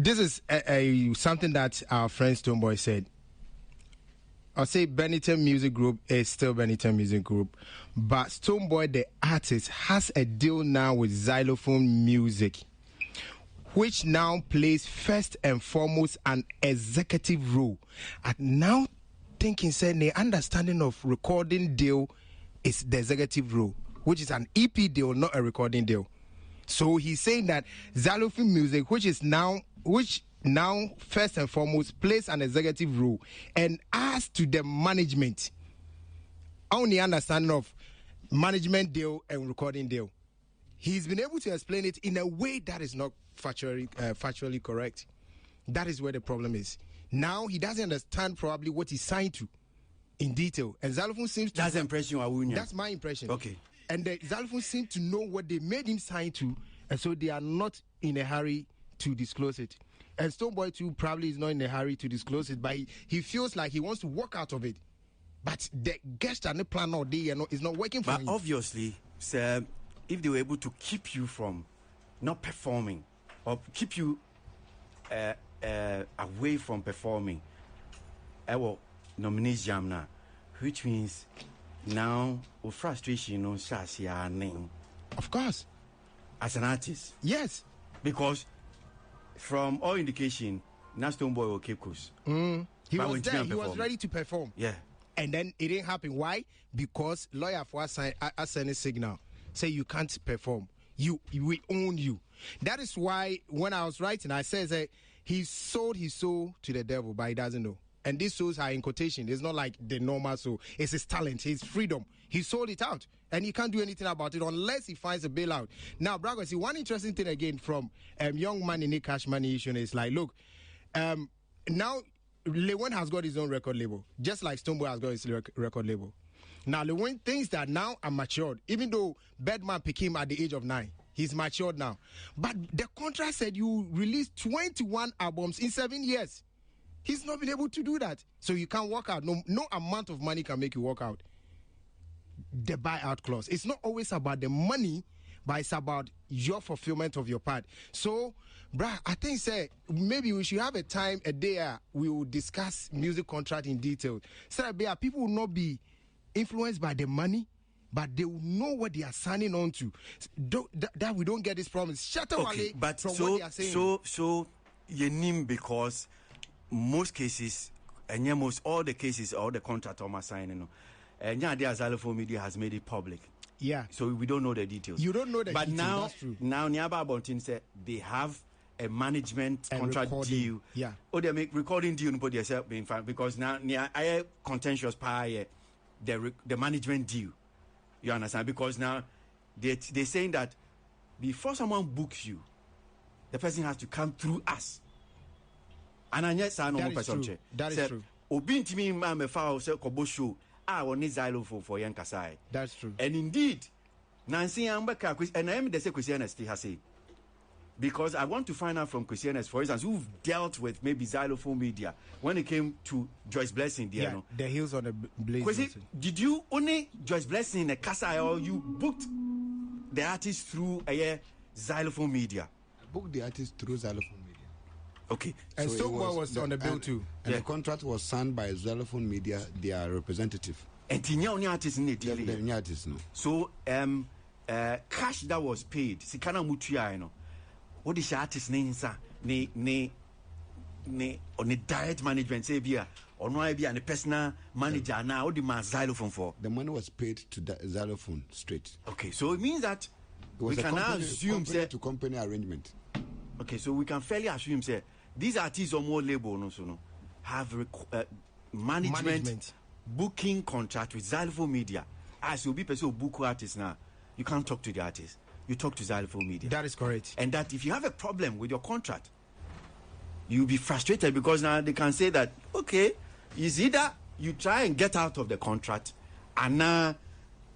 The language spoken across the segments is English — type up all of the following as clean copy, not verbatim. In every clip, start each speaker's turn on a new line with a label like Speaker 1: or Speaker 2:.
Speaker 1: This is something that our friend Stonebwoy said. I'll say Bennington Music Group is still Bennington Music Group, but Stonebwoy, the artist, has a deal now with Zylofon Music, which now plays first and foremost an executive role. And now thinking, say, the understanding of recording deal is the executive role, which is an EP deal, not a recording deal. So he's saying that Zylofon Music, which now first and foremost plays an executive role and as to the management, only understanding of management deal and recording deal. He's been able to explain it in a way that is not factually correct. That is where the problem is. Now he doesn't understand probably what he signed to in detail. And Zylofon seems to...
Speaker 2: That's the impression you are.
Speaker 1: That's my impression.
Speaker 2: Okay.
Speaker 1: And the Zylofon seem to know what they made him sign to, and so they are not in a hurry to disclose it. And Stonebwoy too probably is not in a hurry to disclose it, but he feels like he wants to walk out of it. But the guest and the plan all day is not working for him.
Speaker 2: But obviously, sir, if they were able to keep you from not performing or keep you away from performing, well, nominate Jamna, which means now frustration on Shasia name.
Speaker 1: Of course.
Speaker 2: As an artist.
Speaker 1: Yes.
Speaker 2: Because from all indication, now Stonebwoy will keep course.
Speaker 1: He was there. He was ready to perform.
Speaker 2: Yeah.
Speaker 1: And then it didn't happen. Why? Because lawyer for us sent a signal. Say you can't perform. We own you. That is why when I was writing, I said he sold his soul to the devil, but he doesn't know. And these souls are in quotation. It's not like the normal soul. It's his talent, his freedom. He sold it out. And he can't do anything about it unless he finds a bailout. Now, Brago, see, one interesting thing again from Young Man in the Cash Money issue is like, look, now Lewin has got his own record label, just like Stonebwoy has got his record label. Now, Lewin thinks that now I'm matured, even though Birdman picked him at the age of 9. He's matured now. But the contract said you release 21 albums in 7 years. He's not been able to do that. So you can't walk out. No amount of money can make you walk out. The buyout clause. It's not always about the money, but it's about your fulfillment of your part. So, bruh, I think, maybe we should have a day we will discuss music contract in detail. So that people will not be influenced by the money, but they will know what they are signing on to. That we don't get this problem. Shut up,
Speaker 2: okay, but
Speaker 1: from
Speaker 2: so,
Speaker 1: what they are saying.
Speaker 2: So you name because most cases, and almost all the cases, all the contract almost signing, and the Zylofon Media has made it public.
Speaker 1: Yeah.
Speaker 2: So we don't know the details.
Speaker 1: You don't know the
Speaker 2: but
Speaker 1: details.
Speaker 2: But
Speaker 1: that's true.
Speaker 2: Now Nyaba Bontin said they have a management contract deal.
Speaker 1: Yeah.
Speaker 2: Or they make recording deal put yourself being fine because now I contentious pie the management deal. You understand? Because now they're saying that before someone books you, the person has to come through us. And I yes, I know person.
Speaker 1: That is true.
Speaker 2: Obinti me ma me fa say kobo show. I want Zylofon for young Kasai.
Speaker 1: That's true.
Speaker 2: And indeed, Nancy Ambeka, and I am the Christian has said. Because I want to find out from Christians, for instance, who've dealt with maybe Zylofon Media when it came to Joyce Blessing.
Speaker 1: Yeah, the Hills on the Blaze.
Speaker 2: Did you only Joyce Blessing in a Kasai or you booked the artist through a Zylofon Media?
Speaker 3: I booked the artist through Zylofon Media.
Speaker 2: Okay.
Speaker 1: And so was on the bill too.
Speaker 3: And the contract was signed by Zylofon Media, their representative.
Speaker 2: And the new artist in
Speaker 3: the new artist, no.
Speaker 2: So cash that was paid, Sikana Mutuya, no. What is the artist name, sir? On the direct management, say, or no, be a personal manager now, what the man Zylofon for?
Speaker 3: The money was paid to the Zylofon straight.
Speaker 2: Okay, so it means that
Speaker 3: we can now assume company to company arrangement.
Speaker 2: Okay, so we can fairly assume, say, these artists or more label, no, have management booking contract with Zylofon Media. As you'll be person who book artists now, you can't talk to the artist. You talk to Zylofon Media.
Speaker 1: That is correct.
Speaker 2: And that if you have a problem with your contract, you'll be frustrated because now they can say that, okay, it's either you try and get out of the contract, and now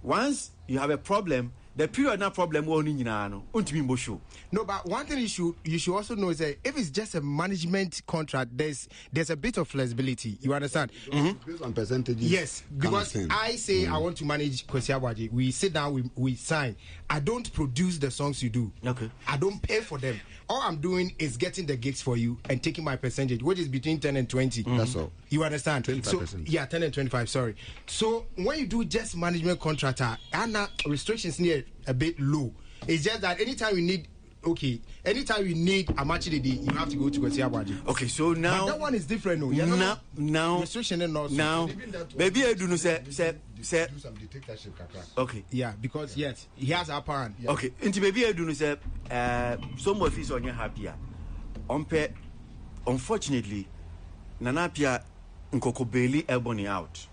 Speaker 2: once you have a problem, the period na problem wo ni nyina no untimi mbo show.
Speaker 1: No, but one thing you should also know is that if it's just a management contract, there's a bit of flexibility. You understand?
Speaker 3: Based on percentages.
Speaker 1: Yes, because I say I want to manage Kwesi Abuaji. We sit down, we sign. I don't produce the songs you do.
Speaker 2: Okay.
Speaker 1: I don't pay for them. All I'm doing is getting the gigs for you and taking my percentage, which is between 10 and 20.
Speaker 3: That's all.
Speaker 1: You understand?
Speaker 3: 25%.
Speaker 1: So, yeah, 10 and 25, sorry. So when you do just management contractor, and restrictions near a bit low. It's just that anytime you need a match the day, you have to go to Kwesi Abuaji.
Speaker 2: Okay, so now
Speaker 1: but that one is different. No,
Speaker 2: now
Speaker 1: restriction and also
Speaker 2: now maybe I do no say
Speaker 3: do some dictatorship.
Speaker 2: okay.
Speaker 1: Yeah, because yes, he has upper hand.
Speaker 2: Yeah. Okay, into maybe I do no say some of us on your happier. Unfortunately, Nanapia Nkoko Bailey Ebony out.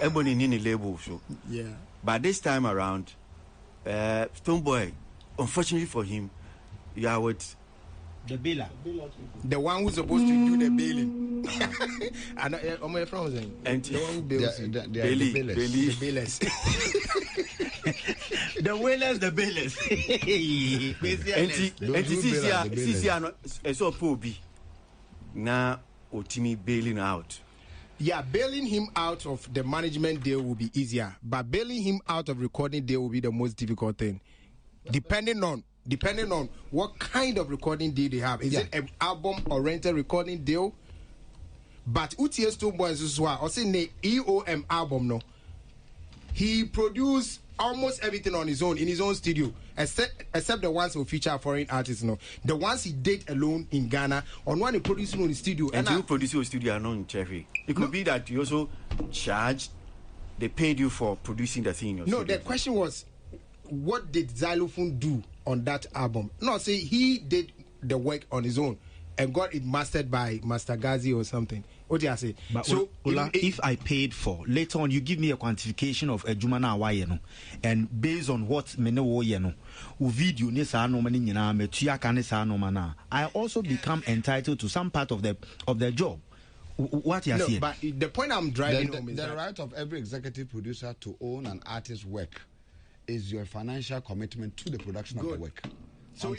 Speaker 2: Ebony nini label so.
Speaker 1: Yeah.
Speaker 2: But this time around, Stonebwoy, unfortunately for him, you are with
Speaker 4: the bailer,
Speaker 1: the one who's supposed to do the bailing. And my friend was saying,
Speaker 2: and
Speaker 1: the one who bails
Speaker 2: the
Speaker 1: bailers.
Speaker 4: The whalers, the bailers.
Speaker 2: And CC so Pobi now Otimi bailing out.
Speaker 1: Yeah, bailing him out of the management deal will be easier, but bailing him out of recording deal will be the most difficult thing. Depending on what kind of recording deal they have. Is it an album or rental recording deal? But UTS Stonebwoy is also the EOM album no. He produced almost everything on his own in his own studio, except the ones who feature foreign artists. No, the ones he did alone in Ghana. On one he produced in his studio.
Speaker 2: And you produce your studio are not in Cherry. It could be that you also charged. They paid you for producing the thing.
Speaker 1: No, the question was, what did Zylofon do on that album? No, say he did the work on his own and got it mastered by Master Gazi or something. What do I say?
Speaker 4: But
Speaker 1: so
Speaker 4: if I paid for later on, you give me a quantification of a Jumana Wayeno, and based on what Mene Woyeno, video Nisa no mani nyina me tuaka Nisa no mana, I also become entitled to some part of the job. What you say?
Speaker 1: But the point I'm driving home is
Speaker 3: the right of every executive producer to own an artist's work is your financial commitment to the production of the work. So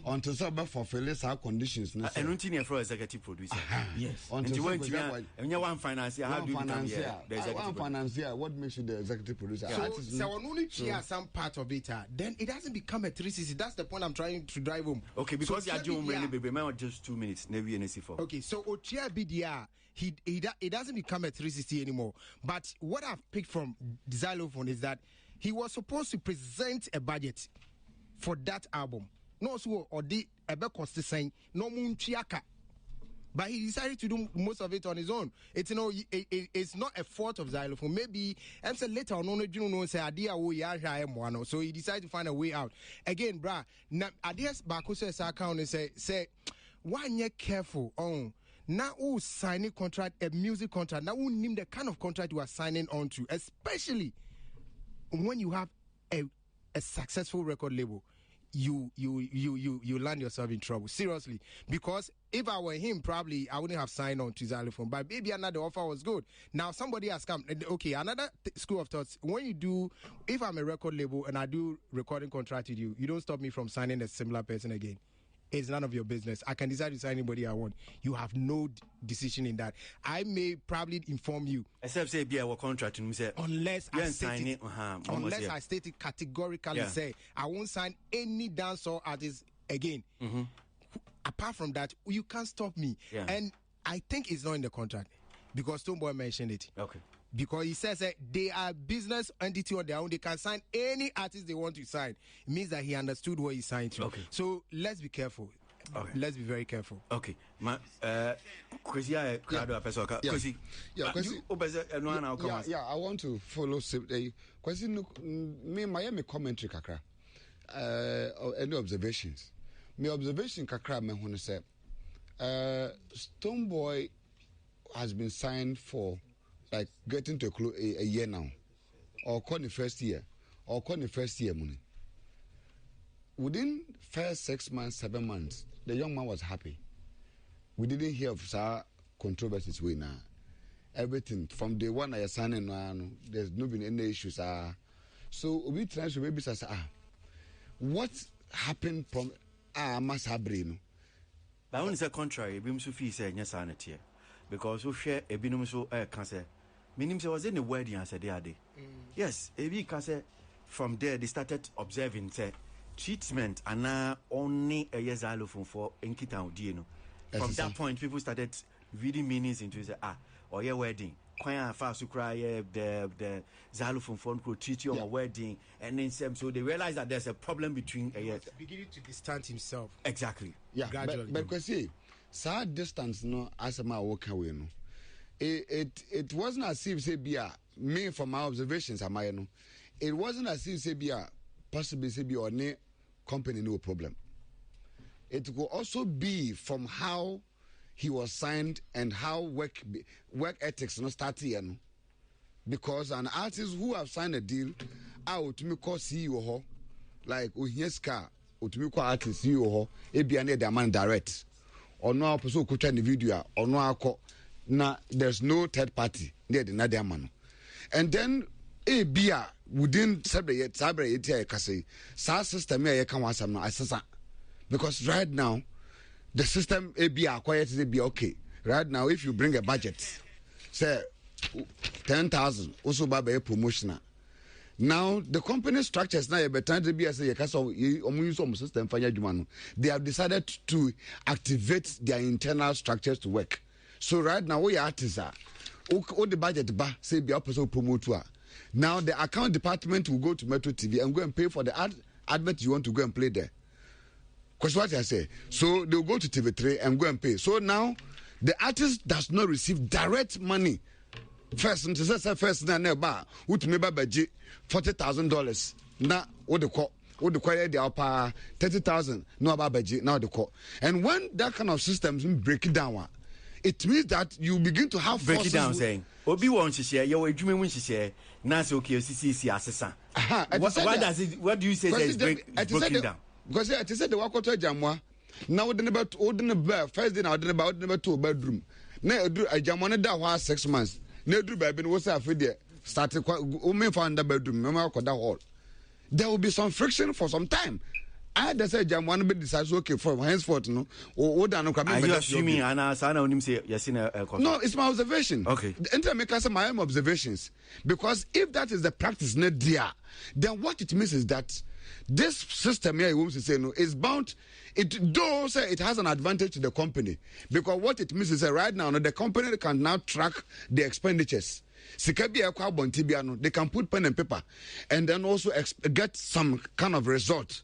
Speaker 3: until but fulfill our conditions.
Speaker 2: And until for executive producer.
Speaker 4: Yes.
Speaker 2: Until when you want financier, how do you become the executive
Speaker 3: financier? What makes you the executive producer?
Speaker 1: So when only share some part of it, then it doesn't become a 360. That's the point I'm trying to drive home.
Speaker 2: Okay, because you are doing really baby, just 2 minutes. Never NC4.
Speaker 1: Okay, so Ochia BDR, it doesn't become a 360 anymore. But what I've picked from Zylofon is that he was supposed to present a budget for that album. No, so or the ebe cost saying no munchiaka. But he decided to do most of it on his own. It's it's not a fault of Zylofon. Maybe I'm saying later on, you know, say idea we are one. So he decided to find a way out. Again, bruh, ideas Bakusa account and say one year careful on. Now who signing contract, a music contract, now who name the kind of contract you are signing on to, especially when you have a successful record label, you land yourself in trouble, seriously. Because if I were him, probably I wouldn't have signed on to Zylofon. But maybe another offer was good. Now somebody has come. Okay, another school of thoughts. When you do, if I'm a record label and I do recording contract with you, you don't stop me from signing a similar person again. It's none of your business. I can decide to sign anybody I want. You have no decision in that. I may probably inform you.
Speaker 2: Except say be our contract and say
Speaker 1: unless I state I state it categorically say I won't sign any dancehall artist again. Mm-hmm. Apart from that, you can't stop me. Yeah. And I think it's not in the contract because Stonebwoy mentioned it.
Speaker 2: Okay.
Speaker 1: Because he says that they are business entity on their own. They can sign any artist they want to sign. It means that he understood what he signed to. Okay. So let's be careful. Okay. Let's be very careful.
Speaker 2: Okay. I
Speaker 3: want to follow. Me, Miami commentary kakra. Any observations? My observation kakra me who say, Stonebwoy has been signed for like getting to a year now, or call the first year, money. Within first 6 months, 7 months, the young man was happy. We didn't hear of some controversies way now. Everything from day one I signing now, there's not been any issues. So we try to maybe say, what happened from Masabrino?
Speaker 2: But when it's a contrary, Bim Sufi said, yes, sanity. Because we share a binum so cancer. Meaning, there was in the wedding, I said, they are they. Yes, a big cancer. From there, they started observing treatment and now only a year's Zylofon for Enkita Udino. From that point, people started reading meanings into it. Or your wedding. Quite fast to cry the Zylofon phone could treat you on a wedding, and then so they realize that there's a problem between
Speaker 1: beginning to distance himself.
Speaker 2: Exactly.
Speaker 3: Yeah,
Speaker 1: gradually.
Speaker 3: But because see, sad distance no as a walk away no. It wasn't as if say be me from my observations am I no. It wasn't as if say be possibly say be or ne company no problem. It could also be from how he was signed and how work ethics no start here no. Because an artist who have signed a deal out to me call CEO like Uhiska or to me call artist CEO ebi na the man direct or no person could try the video or no na there's no third party near the nadia man. And then ebia within sabre yet kase sa system here can wasam no asesa because right now the system ABR quiet is be okay. Right now, if you bring a budget, say 10,000, also by a promotional. Now the company structures now be trying to be as a system. They have decided to activate their internal structures to work. So right now, we artists are all the budget ba say be opposite promoter. Now the account department will go to Metro TV and go and pay for the advert you want to go and play there. Because what I say, so they'll go to TV3 and go and pay. So now the artist does not receive direct money. First, na neba, which may be $40,000. Now, what the call? What the call? They are 30,000. No about budget. Now the call. And when that kind of systems break it down, it means that you begin to have
Speaker 2: break it down. Saying, Obi wants to share your dream when she share. Now, so okay, CC assessor. What does it? What do you say? Is breaking down?
Speaker 3: Because I said the work to Jamwa. Now we didn't first day now didn't 2 bedroom. Now a Jamwana that was 6 months. No do baby was afraid there. Started women found the bedroom, no hall. There will be some friction for some time. I just said Jamwana be decides okay from henceforth no. Or
Speaker 2: are you assuming and Sana only say yes in a
Speaker 3: no, it's my observation.
Speaker 2: Okay.
Speaker 3: The intermakers my own observations. Because if that is the practice not there, then what it means is that this system here, you want to say no, is bound. It though say it has an advantage to the company because what it means is that right now, the company can now track the expenditures. They can put pen and paper, and then also get some kind of result.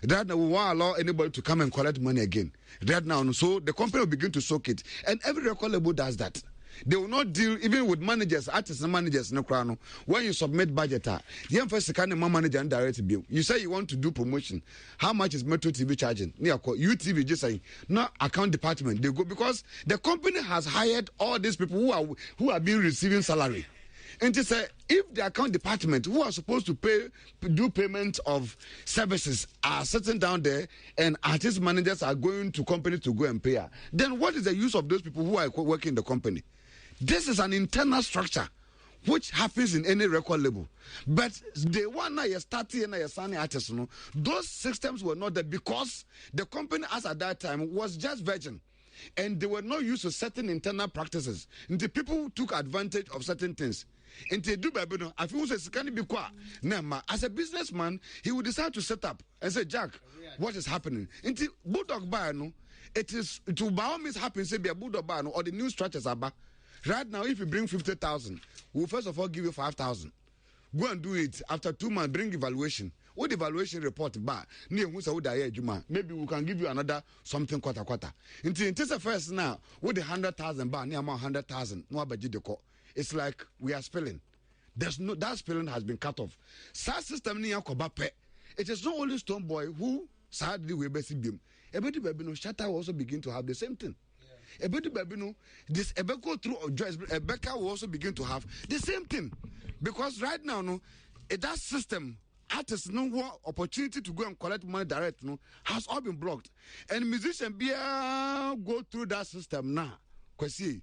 Speaker 3: Right now, we won't allow anybody to come and collect money again. Right now, so the company will begin to soak it, and every record label does that. They will not deal even with managers, artists and managers. No crown. When you submit budget, the first kind of manager and direct bill. You say you want to do promotion. How much is Metro TV charging? UTV just saying no account department. They go because the company has hired all these people who are being receiving salary. And to say if the account department who are supposed to do payment of services are sitting down there and artist managers are going to company to go and pay, then what is the use of those people who are working in the company? This is an internal structure which happens in any record label. But the one that you started and you signing artists, those systems were not there because the company as at that time was just virgin. And they were not used to certain internal practices. And the people took advantage of certain things. And they do baby, I feel can be quiet. As a businessman, he would decide to set up and say, Jack, what is happening? Into Bulldog Bar, it will by all means happen, say be a Bulldog Bar or the new structures are back. Right now, if you bring 50,000, we'll first of all give you 5,000. Go and do it. After 2 months, bring evaluation. What evaluation report back? Maybe we can give you another something quarter. Until the first now, with the 100,000 bar, near 100,000, no budget. It's like we are spilling. There's no that spilling has been cut off. SARS system near Kobape. It is not only Stonebwoy who sadly we basic them. Everybody baby no Shatter will also begin to have the same thing. Everybody baby no this Ebeko through or Joyce Rebecca will also begin to have the same thing. Because right now no that system artists no opportunity to go and collect money direct no has all been blocked. And musicians be go through that system now. Cause see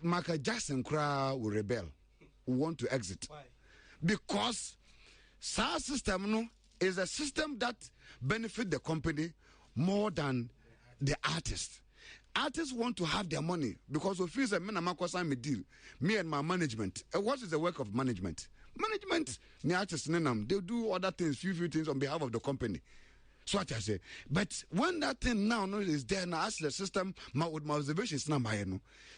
Speaker 3: Michael Jackson will rebel. We want to exit.
Speaker 1: Why?
Speaker 3: Because SARS system no is a system that benefit the company more than the artist. Artists want to have their money because of fees and me deal. Me and my management. What is the work of management? Management, the artists, they do other things, few things on behalf of the company. So what I say. But when that thing now is there, now as the system, with my observations now,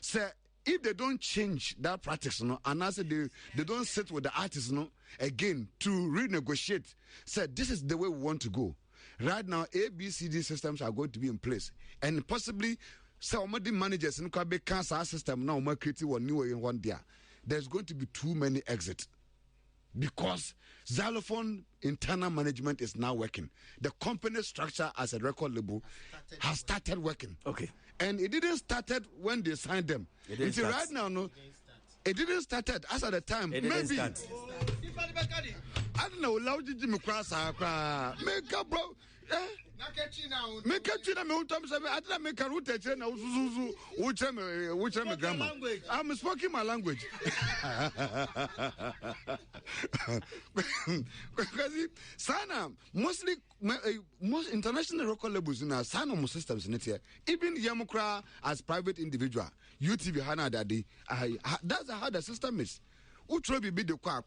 Speaker 3: say if they don't change that practice, and I say they don't sit with the artists, again to renegotiate, say this is the way we want to go. Right now, ABCD systems are going to be in place, and possibly some of the managers in the cancer system now creating one new in one there. There's going to be too many exits because Zylofon internal management is now working. The company structure as a record label has started working.
Speaker 2: Okay,
Speaker 3: and it didn't started when they signed them. It's right now, it didn't started as at the time. Maybe. I don't know. Loud did you cross? Make up, bro. Make a china, me time say I didn't make a route now. Which grammar. I'm speaking my language. Because Sana mostly most international record labels in our Sana most systems in it here. Even Yamukra as private individual, UTV Hana Daddy. That's how the system is. Utrobi be the qua.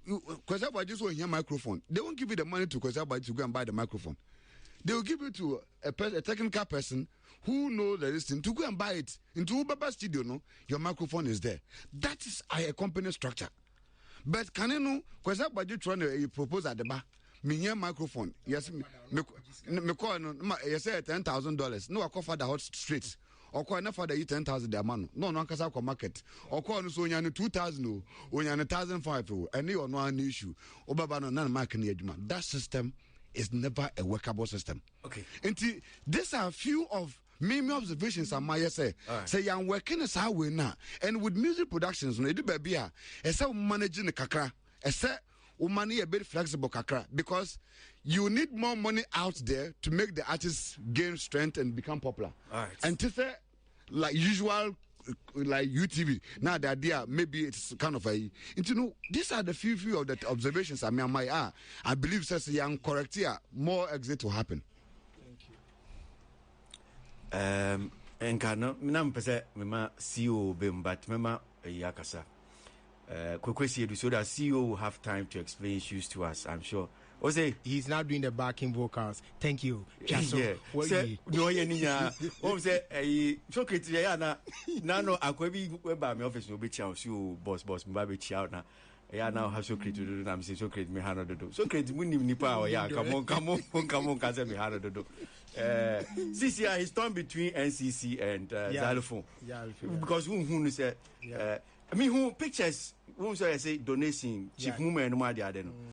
Speaker 3: Because everybody just want your microphone. They won't give you the money to because everybody to go and buy the microphone. They will give it to a technical person who knows the listing to go and buy it. Into Ubaba Studio, your microphone is there. That is a company structure. But can you know, because everybody trying to propose at the bar, me microphone, yes, me call, you say $10,000. No, I call for the hot streets. Or call enough for the 10,000 their man. No, casa market. Or call so you 2,000 or you 1,500 and you no an issue. Obaba no none marking that system is never a workable system.
Speaker 2: Okay.
Speaker 3: And these are a few of many observations I might say. Say I'm working as how we now. And with music productions, no do baby as how managing the kakra. As money a bit flexible kakra because you need more money out there to make the artists gain strength and become popular. And to say like usual like UTV now the idea maybe it's kind of these are the few of the observations I believe says young correct here more exit will happen.
Speaker 2: Thank you. Enkano minam pese mema CEO bem but mema yakasa quickly so that CEO will have time to explain issues to us. I'm sure. Ose,
Speaker 1: he's now doing the backing vocals. Thank you.
Speaker 2: Just yeah. No, so criteria na no akwabi weba me office no be chow so boss me be chow na. Yeah, now have so create to do. I'm saying so create me hano do. So create we ni power. Yeah, come on, can say me hano do. CCI is torn between NCC and Zylofon.
Speaker 1: Yeah,
Speaker 2: because who say I mean who pictures who say donation chief woman no ma dey no.